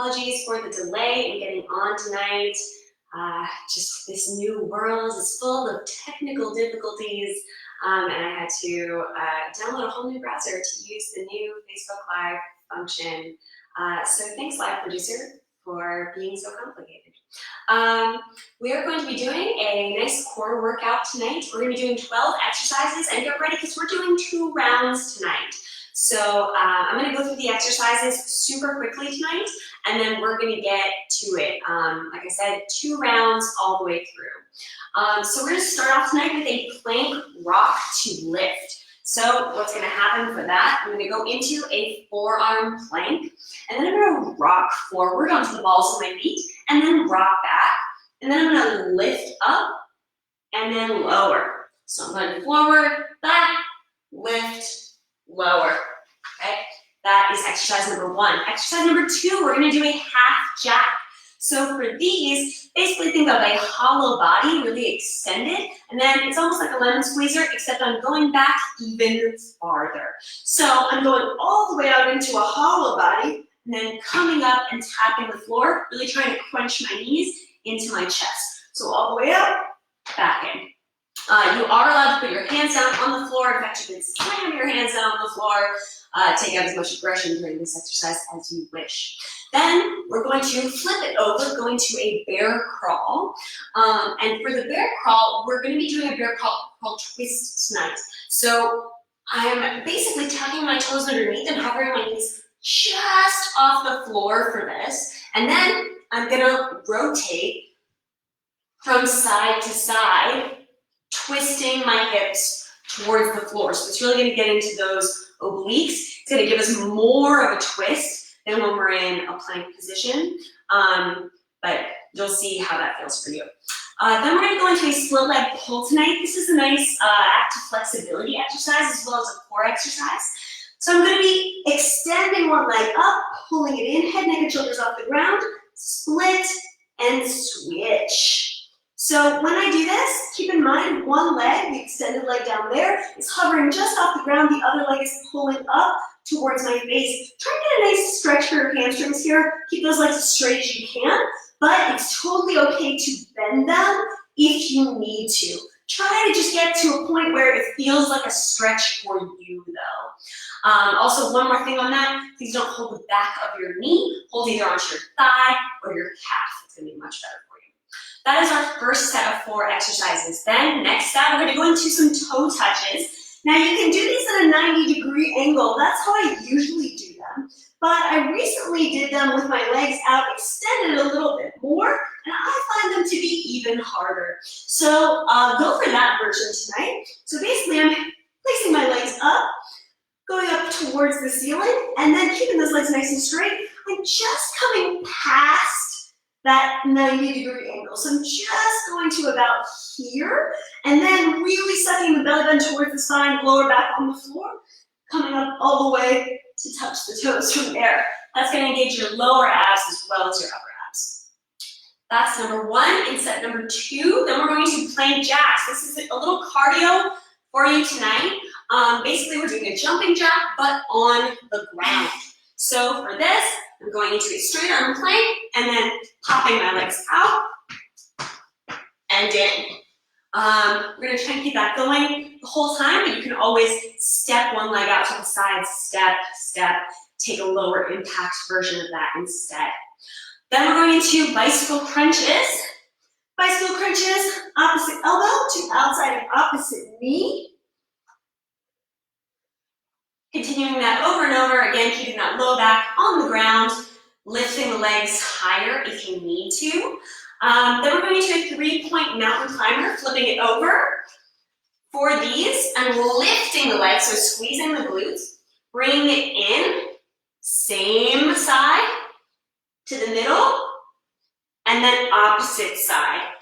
apologies for the delay in getting on tonight. Just this new world is full of technical difficulties, and I had to download a whole new browser to use the new Facebook Live function. So thanks, Live Producer, for being so complicated. We are going to be doing a nice core workout tonight. We're going to be doing 12 exercises, and get ready because we're doing 2 rounds tonight. So I'm going to go through the exercises super quickly tonight, and then we're going to get to it. Like I said, 2 rounds all the way through. So we're going to start off tonight with a plank rock to lift. So what's going to happen for that, I'm going to go into a forearm plank, and then I'm going to rock forward onto the balls of my feet, and then rock back, and then I'm going to lift up, and then lower. So I'm going forward, back, lift, lower. Okay, that is exercise number 1. Exercise number 2, we're going to do a half jack. So for these, basically think of a hollow body, really extended, and then it's almost like a lemon squeezer, except I'm going back even farther. So I'm going all the way out into a hollow body, and then coming up and tapping the floor, really trying to crunch my knees into my chest. So all the way up, back in. You are allowed to put your hands down on the floor. In fact, you can slam your hands down on the floor. Take out as much aggression during this exercise as you wish. Then we're going to flip it over, going to a bear crawl. And for the bear crawl, we're going to be doing a bear crawl called twist tonight. So I'm basically tucking my toes underneath and hovering my knees just off the floor for this. And then I'm going to rotate from side to side, twisting my hips towards the floor. So it's really going to get into those obliques. It's going to give us more of a twist than when we're in a plank position, but you'll see how that feels for you. Then we're going to go into a split leg pull tonight. This is a nice active flexibility exercise as well as a core exercise. So I'm going to be extending one leg up, pulling it in, head, neck, and shoulders off the ground, split, and switch. So when I do this, keep in mind one leg, the extended leg down there, is hovering just off the ground. The other leg is pulling up towards my face. Try to get a nice stretch for your hamstrings here. Keep those legs as straight as you can, but it's totally okay to bend them if you need to. Try to just get to a point where it feels like a stretch for you though. Also, one more thing on that, please don't hold the back of your knee. Hold either onto your thigh or your calf. It's going to be much better for you. That is our first set of 4 exercises. Then, next up, we're going to go into some toe touches. Now, you can do these at a 90-degree angle. That's how I usually do them. But I recently did them with my legs out, extended a little bit more, and I find them to be even harder. So, go for that version tonight. So basically, I'm placing my legs up, going up towards the ceiling, and then keeping those legs nice and straight. I'm just coming past that 90-degree angle. So I'm just going to about here, and then really sucking the belly button towards the spine, lower back on the floor, coming up all the way to touch the toes from there. That's going to engage your lower abs as well as your upper abs. That's number 1. In set number 2, then we're going to plank jacks. This is a little cardio for you tonight. Basically, we're doing a jumping jack, but on the ground. So for this, I'm going into a straight arm plank and then popping my legs out and in. We're going to try and keep that going the whole time, but you can always step one leg out to the side, step, step, take a lower impact version of that instead. Then we're going into bicycle crunches. Bicycle crunches, opposite elbow to outside of opposite knee. Continuing that over and over, again, keeping that low back on the ground, lifting the legs higher if you need to. Then we're going to a 3-point mountain climber, flipping it over. For these, I'm lifting the legs, so squeezing the glutes, bringing it in, same side to the middle, and then opposite side.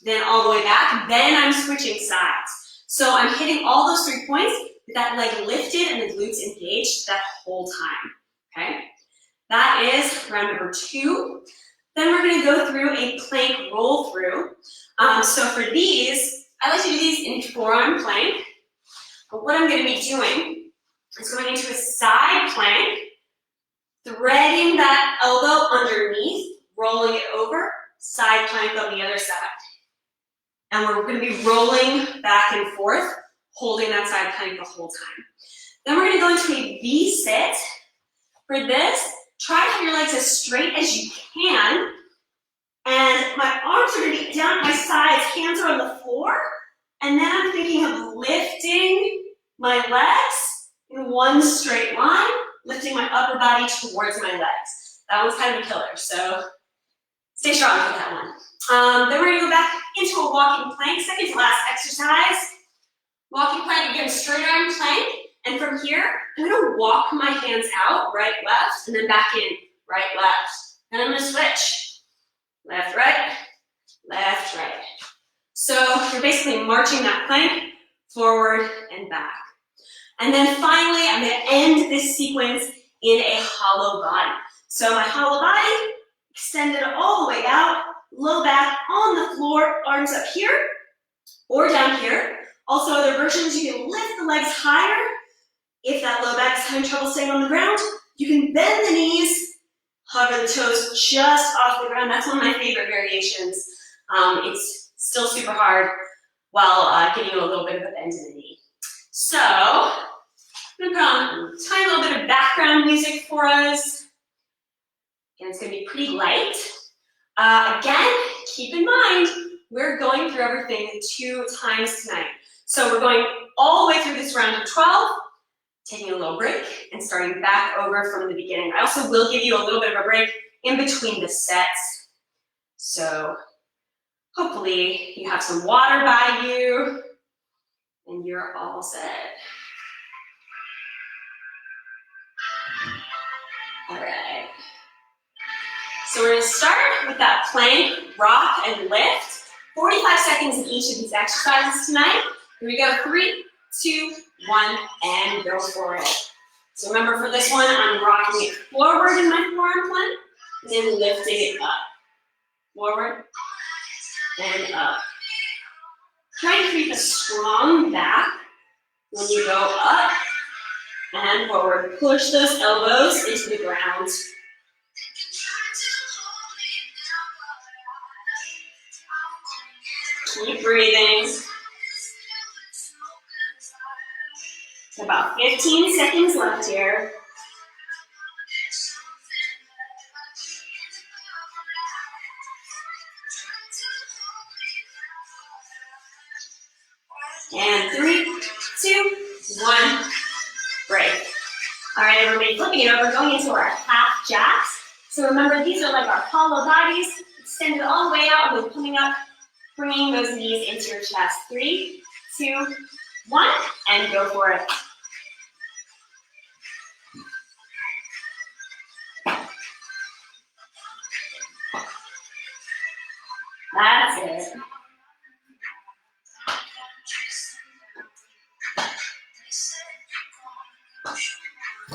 Then all the way back, then I'm switching sides. So I'm hitting all those 3 points, with that leg lifted and the glutes engaged that whole time, okay? That is round number 2. Then we're gonna go through a plank roll through. So for these, I like to do these in forearm plank, but what I'm gonna be doing is going into a side plank, threading that elbow underneath, rolling it over, side plank on the other side. And we're going to be rolling back and forth, holding that side plank the whole time. Then we're going to go into a V-sit. For this, try to have your legs as straight as you can. And my arms are going to be down at my sides, hands are on the floor. And then I'm thinking of lifting my legs in one straight line, lifting my upper body towards my legs. That one's kind of a killer, so stay strong for that one. Then we're going to go back into a walking plank, second to last exercise. Walking plank, again, straight arm plank. And from here, I'm going to walk my hands out, right, left, and then back in, right, left. And I'm going to switch. Left, right, left, right. So you're basically marching that plank forward and back. And then finally, I'm going to end this sequence in a hollow body. So my hollow body, extended all the way out, low back on the floor, arms up here or down here. Also, other versions, you can lift the legs higher. If that low back is having trouble staying on the ground, you can bend the knees, hover the toes just off the ground. That's one of my favorite variations. It's still super hard while getting a little bit of a bend in the knee. So, I'm going to put on a tiny little bit of background music for us. And it's going to be pretty light. Again, keep in mind, we're going through everything 2 times tonight. So we're going all the way through this round of 12, taking a little break and starting back over from the beginning. I also will give you a little bit of a break in between the sets. So hopefully you have some water by you and you're all set. All right. So we're going to start with that plank, rock, and lift. 45 seconds in each of these exercises tonight. Here we go, 3, 2, 1, and go for it. So remember for this one, I'm rocking it forward in my forearm plank, and then lifting it up. Forward and up. Try to keep a strong back when you go up and forward. Push those elbows into the ground. Keep breathing. About 15 seconds left here. And 3, 2, 1, break. All right, everybody, flipping it over, going into our half jacks. So remember, these are like our hollow bodies, extended all the way out, and then coming up, bringing those knees into your chest. 3, 2, 1, and go for it. That's it.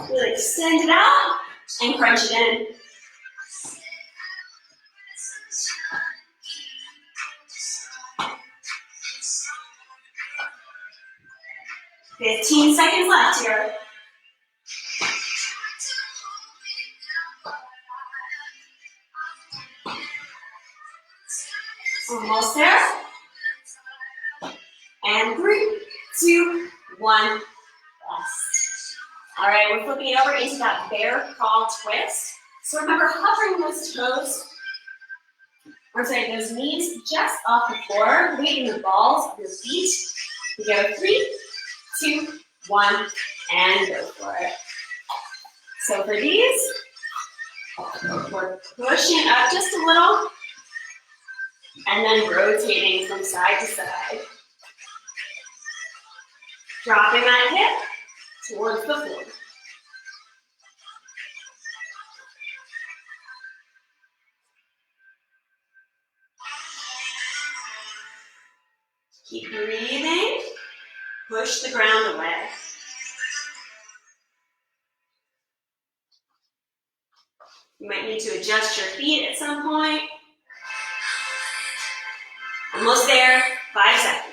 Really extend it out and crunch it in. "15 seconds left here. Almost there. And 3, 2, 1, rest. All right, we're flipping it over into that bear crawl twist. So remember, hovering those toes, or sorry, those knees just off the floor, leaving the balls of your feet. We go 3, 2, 1, and go for it. So for these, we're pushing up just a little, and then rotating from side to side. Dropping that hip towards the floor. Keep breathing. Push the ground away. You might need to adjust your feet at some point. Almost there, 5 seconds.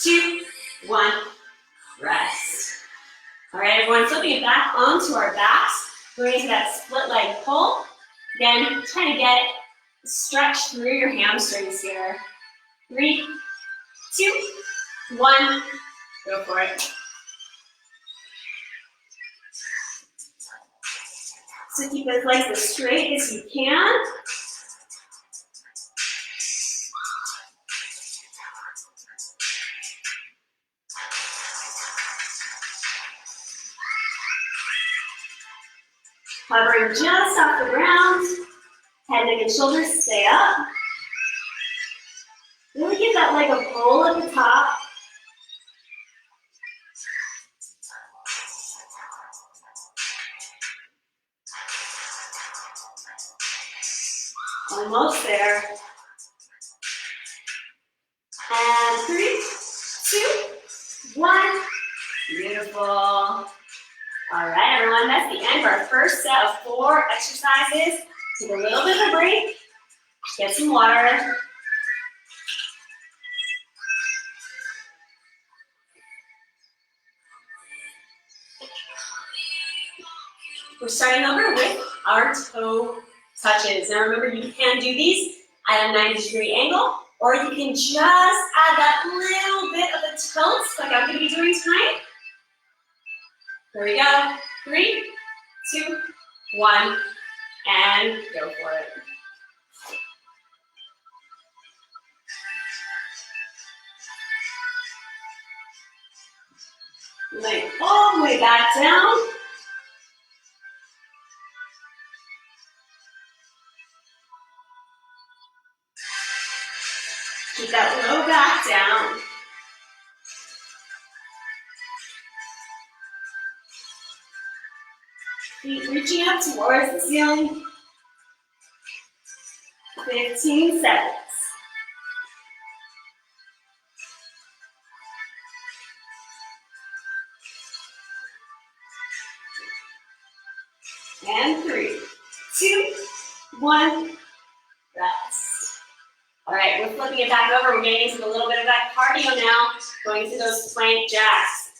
2, 1, rest. All right, everyone, flip flipping it back onto our backs, going into that split leg pull. Again, trying to get stretch through your hamstrings here. 3, 2, 1, go for it. So keep those legs as straight as you can. Hovering just off the ground. Head, neck, and shoulders stay up. Really give that leg a pull at the top. Almost there. And 3, 2, 1. Beautiful. All right, everyone, that's the end of our first set of 4 exercises. Take a little bit of a break, get some water. We're starting over with our toe touches. Now remember, you can do these at a 90-degree angle, or you can just add that little bit of a tilt, like I'm going to be doing tonight. Here we go. 3, 2, 1, and go for it. Leg all the way back down. Keep that low back down. Feet reaching up towards the ceiling. 15 seconds. And 3, 2, 1, rest. All right, we're flipping it back over. We're getting into a little bit of that cardio now, going through those plank jacks.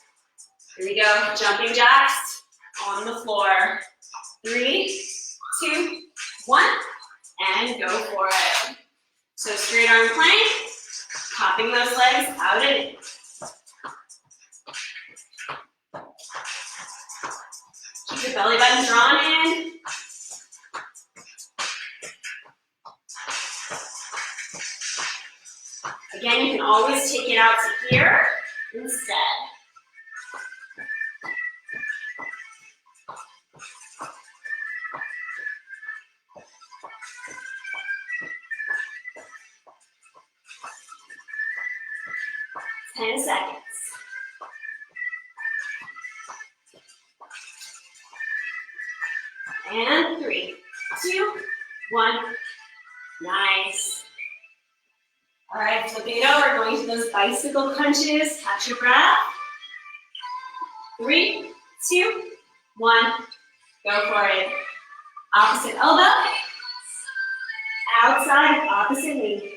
Here we go, jumping jacks on the floor. 3, 2, 1, and go for it. So straight arm plank, popping those legs out and in. Keep your belly button drawn in. Again, you can always take it out to here instead. Ten seconds. And 3, 2, 1. Nice. All right, flipping it over, going to those bicycle crunches. Catch your breath. 3, 2, 1. Go for it. Opposite elbow. Outside, opposite knee.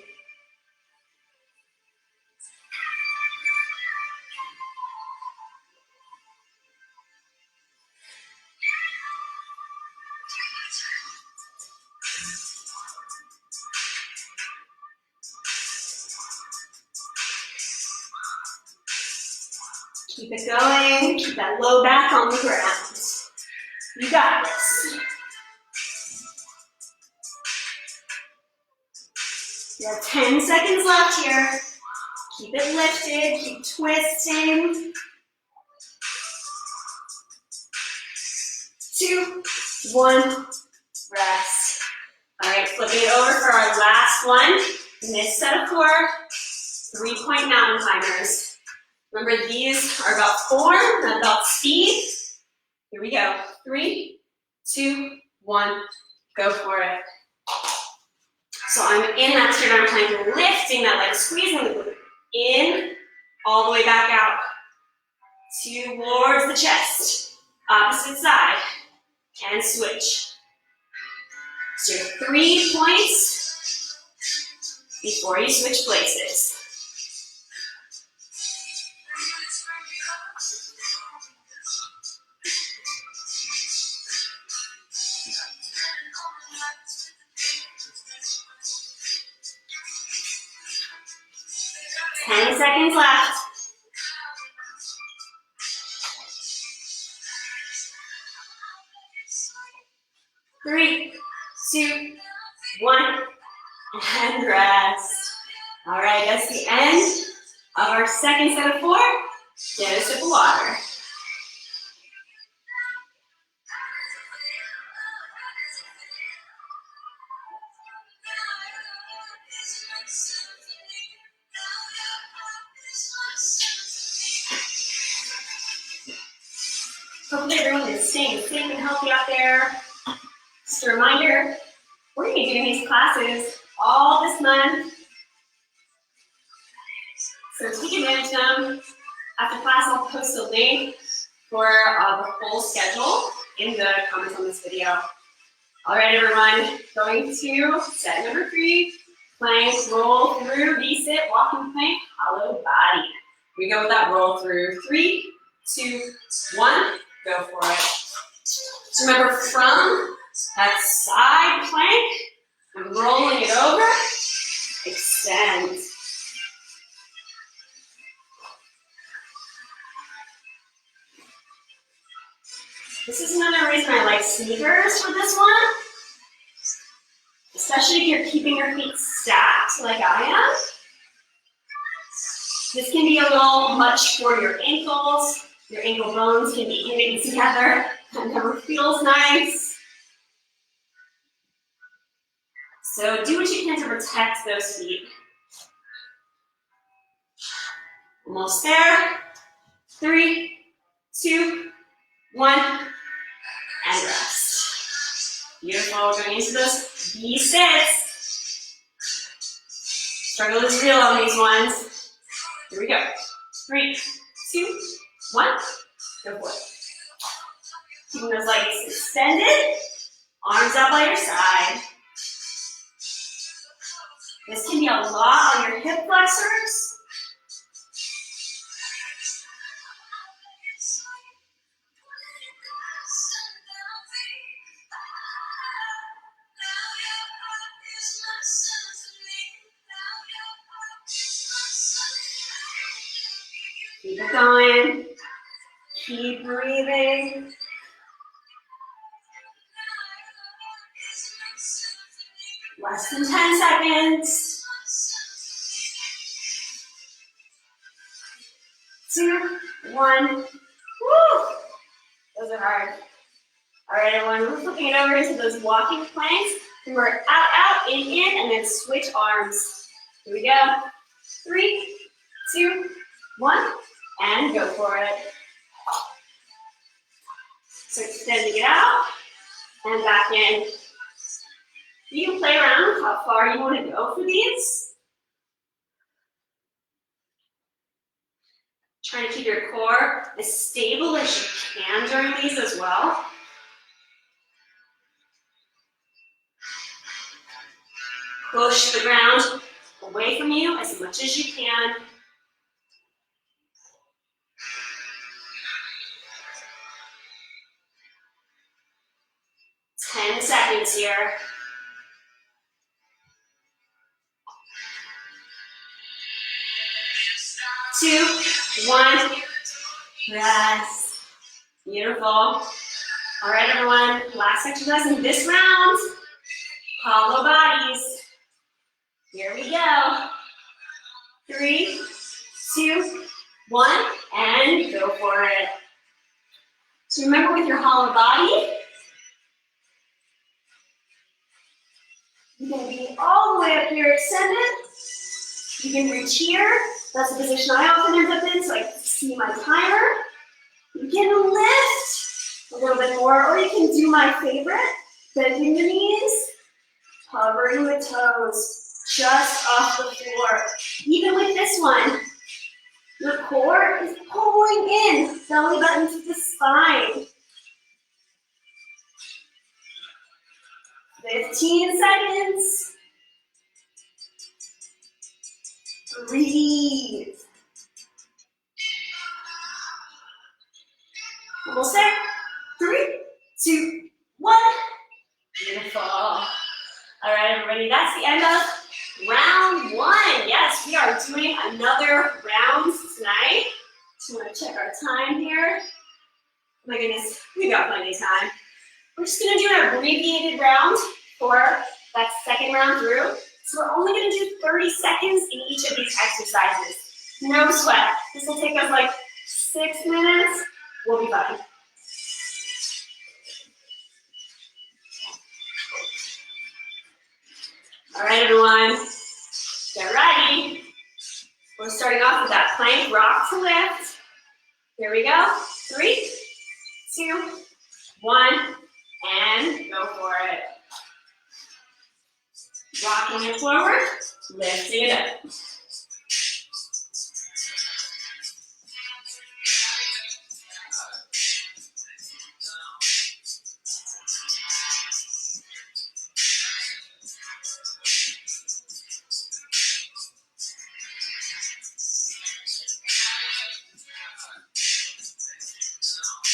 Keep it going. Keep that low back on the ground. You got this. You have 10 seconds left here. Keep it lifted. Keep twisting. 2, 1. Rest. All right, flipping it over for our last one. In this set of 4, 3-point mountain climbers. Remember, these are about form, not about speed. Here we go. 3, 2, 1. Go for it. So I'm in that straight arm plank, lifting that leg, squeezing the glute in, all the way back out towards the chest. Opposite side, and switch. So 3 points before you switch places. seconds left. 3, 2, 1, and rest. All right, that's the end of our second set of 4. Get a sip of water. Hopefully everyone is staying safe and healthy out there. Just a reminder, we're going to be doing these classes all this month. So take advantage of them. After class, I'll post a link for the full schedule in the comments on this video. All right, everyone, going to set number 3, plank, roll through, V-sit, walking plank, hollow body. We go with that roll through. 3, 2, 1, go for it. So remember, from that side plank, I'm rolling it over, extend. This is another reason I like sneakers for this one, especially if you're keeping your feet stacked like I am. This can be a little much for your ankles. Your ankle bones can be hitting together. That never feels nice. So do what you can to protect those feet. Almost there. 3, 2, 1, and rest. Beautiful. We're going into those V-sits. Struggle is real on these ones. Here we go. 3, 2, 1. Go for it. Keeping those legs extended. Arms out by your side. This can be a lot on your hip flexors. Keep it going. Keep breathing. Less than 10 seconds. 2, 1. Woo! Those are hard. All right, everyone, we're flipping it over into those walking planks. And we're out, out, in, and then switch arms. Here we go. 3, 2, 1, and go for it. So extending it out and back in. You can play around with how far you want to go for these. Trying to keep your core as stable as you can during these as well. Push the ground away from you as much as you can. Ten seconds here. 2, 1, rest. Beautiful. All right, everyone, last exercise in this round, hollow bodies. Here we go. 3, 2, 1, and go for it. So remember, with your hollow body, you're going to be all the way up here extended. You can reach here. That's the position I often end up in, so I can see my timer. You can lift a little bit more, or you can do my favorite, bending the knees, hovering the toes just off the floor. Even with this one, your core is pulling in, belly button to the spine. 15 seconds. Breathe. Almost there. 3, 2, 1. Beautiful. All right, everybody, that's the end of round 1. Yes, yes, we are doing another round tonight. Just want to check our time here. Oh my goodness, we got plenty of time. We're just gonna do an abbreviated round for that second round through. So we're only gonna do 30 seconds in each of these exercises. No sweat. This will take us like 6 minutes. We'll be fine. All right, everyone, get ready. We're starting off with that plank rock to lift. Here we go. 3, 2, 1, and go for it. Rocking it forward, lifting it up.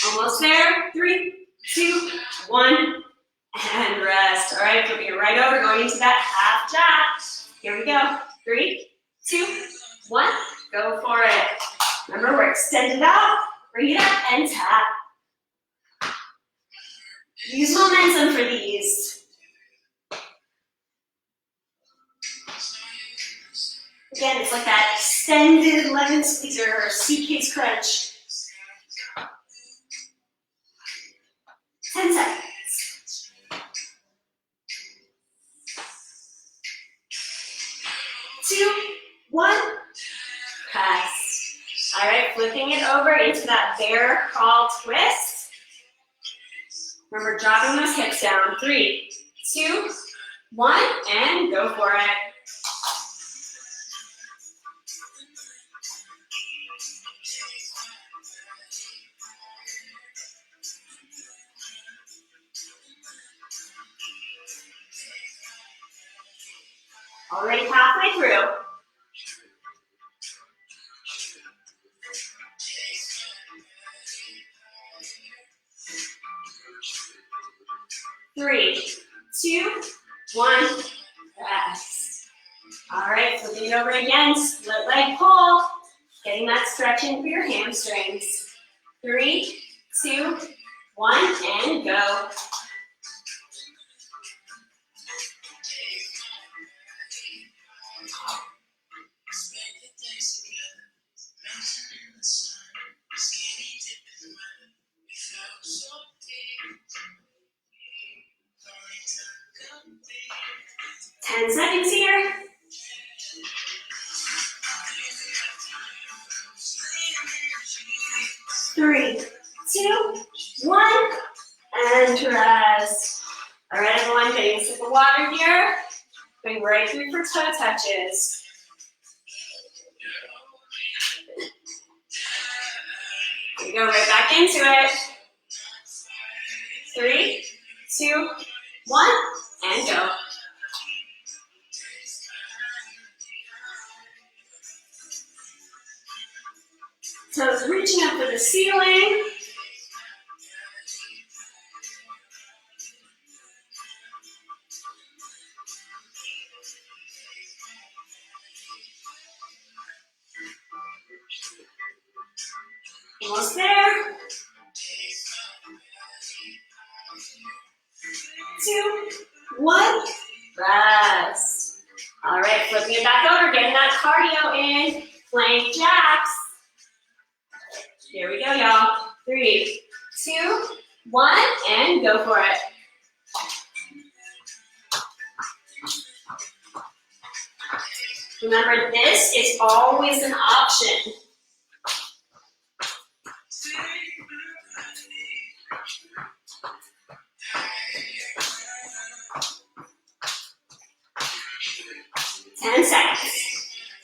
Almost there. 3, 2, 1, and rest. All right, flipping it right over, going into that half jack. Here we go. 3, 2, 1, go for it. Remember, we're extended out, bring it up, and tap. Use momentum for these. Again, it's like that extended lemon squeezer or suitcase crunch. 10 seconds. 2, 1, press. All right, flipping it over into that bear crawl twist. Remember, dropping those hips down. 3, 2, 1, and go for it. Already halfway through. 3, 2, 1, rest. All right, flipping it over again, split leg pull, getting that stretch in for your hamstrings. 3, 2, 1, and go. Ten seconds here. 3, 2, 1, and rest. All right, everyone, getting a sip of water here. Going right through for toe touches. We go right back into it. 3, 2, 1, and go. Toes reaching up for the ceiling. Almost there. 2, 1, rest. All right, flipping it back over, getting that cardio in. Plank jacks. Here we go, y'all. 3, 2, 1, and go for it. Remember, this is always an option.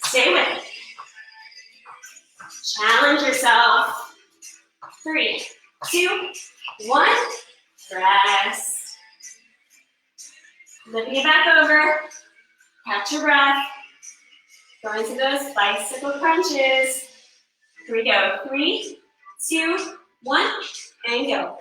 Stay with it. Challenge yourself. 3, 2, 1, press. Lifting it back over. Catch your breath. Go into those bicycle crunches. Here we go. 3, 2, 1, and go.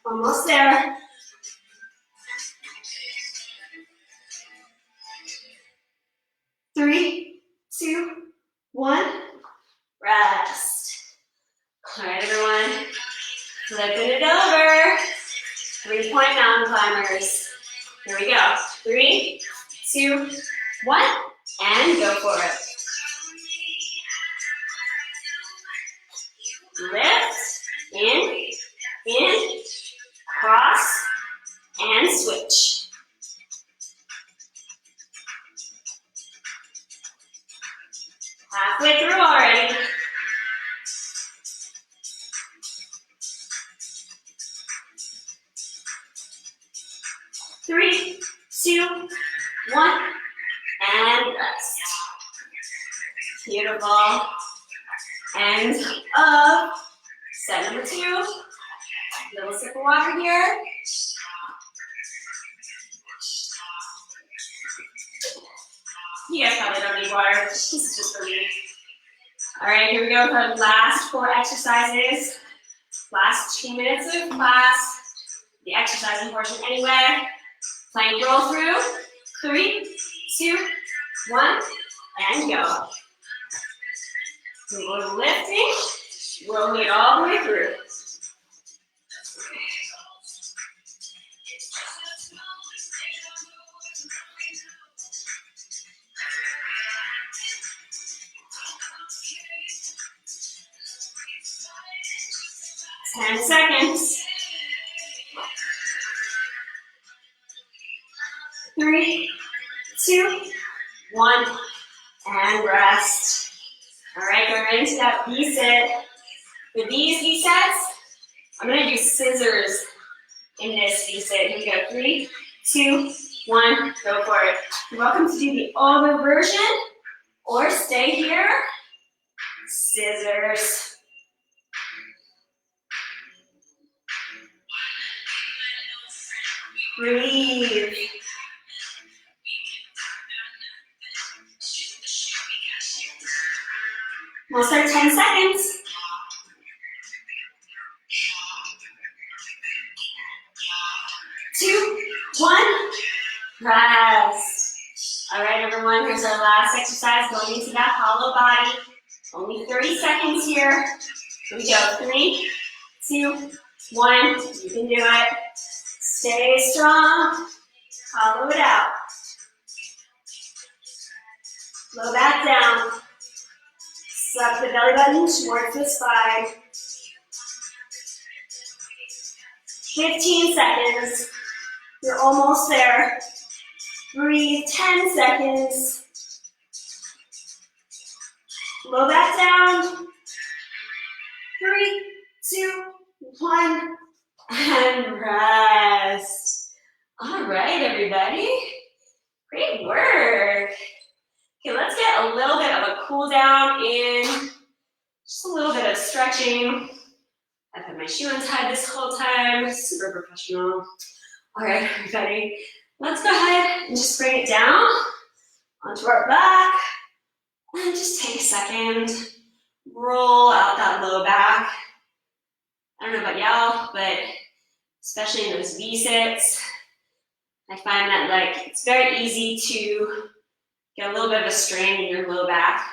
Almost there. Three, two, one. Rest. All right, everyone. Flipping it over. 3-point mountain climbers. Here we go. 3, 2, 1, and go for it. Lift, in, cross, and switch. Halfway through already. Three, two, one, and rest. Beautiful. End of set number 2. Little sip of water here. You guys probably don't need water. This is just for me. All right, here we go for the last 4 exercises. Last 2 minutes of class. The exercising portion anyway. Plank roll through. 3, 2, 1, and go. We're lifting, rolling it all the way through. 10 seconds. 3, 2, 1, and rest. All right, go right into that V-sit. For these V-sets, I'm gonna do scissors in this V-sit. Here we go, 3, 2, 1, go for it. You're welcome to do the over version or stay here. Scissors. Breathe. We'll start 10 seconds. 2, 1, rest. All right, everyone, here's our last exercise going into that hollow body. Only 30 seconds here. Here we go, 3, 2, 1, you can do it. Stay strong, hollow it out. Low back down. Suck the belly button towards the spine. 15 seconds. You're almost there. Breathe, 10 seconds. Low back down. 3, 2, 1, and rest. All right, everybody. Great work. Okay, let's get a little bit of a cool down in. Just a little bit of stretching. I've had my shoe untied this whole time. Super professional. All right, everybody. Let's go ahead and just bring it down onto our back. And just take a second. Roll out that low back. I don't know about y'all, but especially in those V-sits, I find that like it's very easy to get a little bit of a strain in your low back.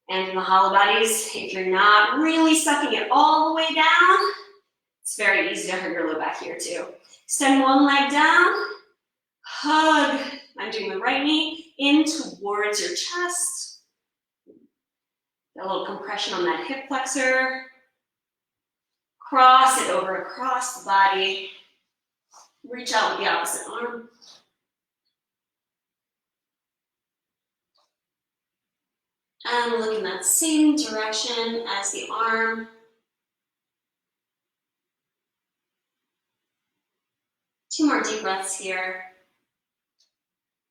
And in the hollow bodies, if you're not really sucking it all the way down, it's very easy to hurt your low back here too. Extend one leg down, hug, I'm doing the right knee in towards your chest. Get a little compression on that hip flexor. Cross it over across the body. Reach out with the opposite arm. And look in that same direction as the arm. Two more deep breaths here.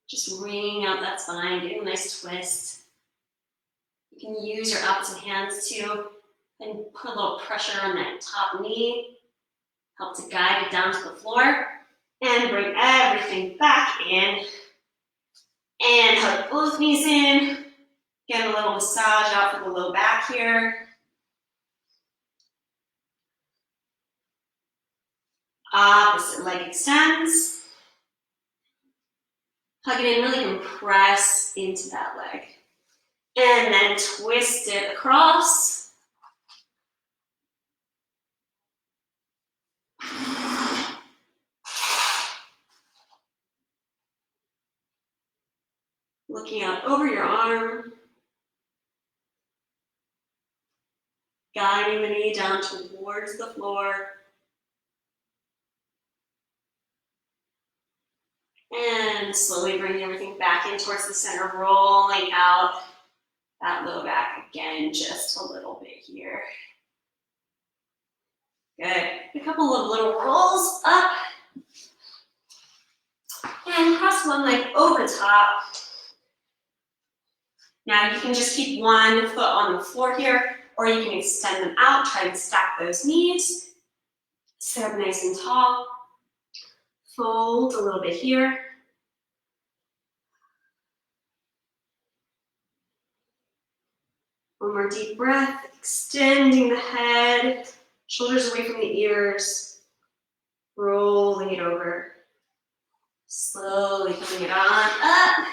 Just wringing out that spine, getting a nice twist. You can use your opposite hands too, and put a little pressure on that top knee. Help to guide it down to the floor. And bring everything back in. And hug both knees in. Get a little massage out for the low back here. Opposite leg extends. Hug it in, really compress into that leg. And then twist it across. Looking out over your arm. Guiding the knee down towards the floor. And slowly bringing everything back in towards the center, rolling out that low back again, just a little bit here. Good. A couple of little rolls up. And cross one leg over top. Now you can just keep one foot on the floor here, or you can extend them out, try and stack those knees. Sit up nice and tall. Fold a little bit here. One more deep breath, extending the head, shoulders away from the ears, rolling it over. Slowly coming it on up.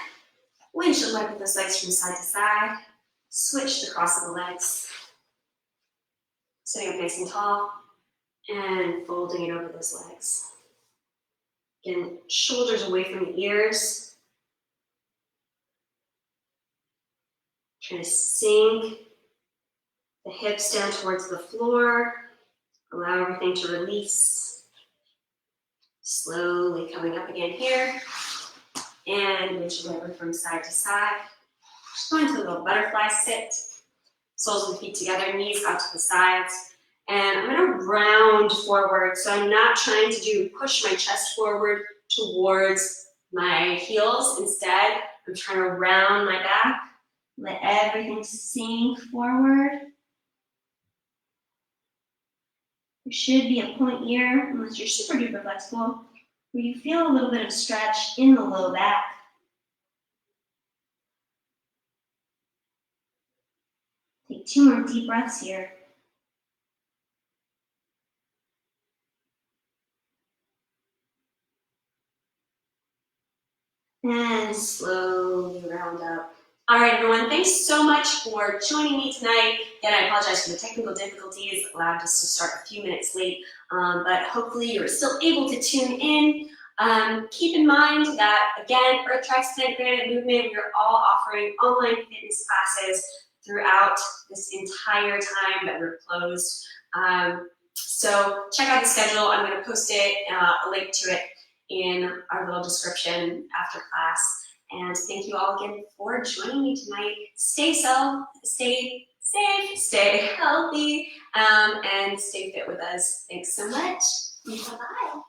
Windshield wiper those legs from side to side. Switch the cross of the legs. Sitting up nice and tall and folding it over those legs. Again, shoulders away from the ears. Trying to sink the hips down towards the floor. Allow everything to release. Slowly coming up again here. And windshield wiper from side to side. Just going to a little butterfly sit. Soles of the feet together, knees out to the sides. And I'm going to round forward. So I'm not trying to push my chest forward towards my heels. Instead, I'm trying to round my back. Let everything sink forward. There should be a point here, unless you're super duper flexible, where you feel a little bit of stretch in the low back. Take 2 more deep breaths here. And slowly round up. All right, everyone, thanks so much for joining me tonight. And I apologize for the technical difficulties, allowed us to start a few minutes late, but hopefully you're still able to tune in. Keep in mind that, again, EarthTRAX Planet Granite Movement, we're all offering online fitness classes throughout this entire time that we're closed. So check out the schedule. I'm going to post it, a link to it in our little description after class. And thank you all again for joining me tonight. Stay safe, stay healthy, and stay fit with us. Thanks so much. Bye-bye.